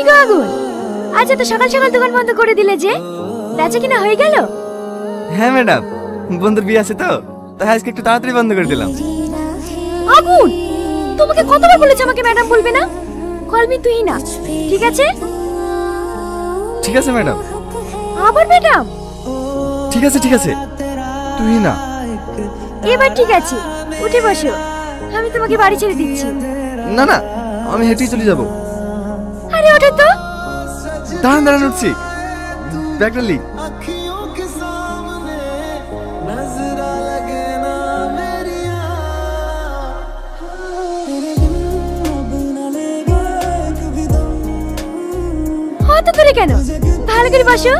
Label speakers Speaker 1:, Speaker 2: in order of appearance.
Speaker 1: গো আগুন, আজ এত সকাল সকাল দোকান বন্ধ করে দিলে যে? বেচা কিনা হয়ে গেল?
Speaker 2: হ্যাঁ ম্যাডাম, বন্ধুর বিয়ে আছে তো, তাই আজকে একটু তাড়াতাড়ি বন্ধ করে দিলাম।
Speaker 1: আগুন, তোমাকে কতবার বলেছি আমাকে ম্যাডাম বলবে না? কল মি তুই না, ঠিক আছে?
Speaker 2: ঠিক আছে ম্যাডাম।
Speaker 1: আবার ম্যাডাম?
Speaker 2: ঠিক আছে ঠিক আছে, তুই না।
Speaker 1: এবার ঠিক আছে, উঠে বসো, আমি তোমাকে বাড়ি ছেড়ে দিচ্ছি।
Speaker 2: না না, আমি হেঁটেই চলে যাবো।
Speaker 1: আরে ওঠো তো।
Speaker 2: দাঁড়ান দাঁড়ান, উঠছি। ব্যাগটা লি।
Speaker 1: হয়তো করে কেন, ভালো করে বসো।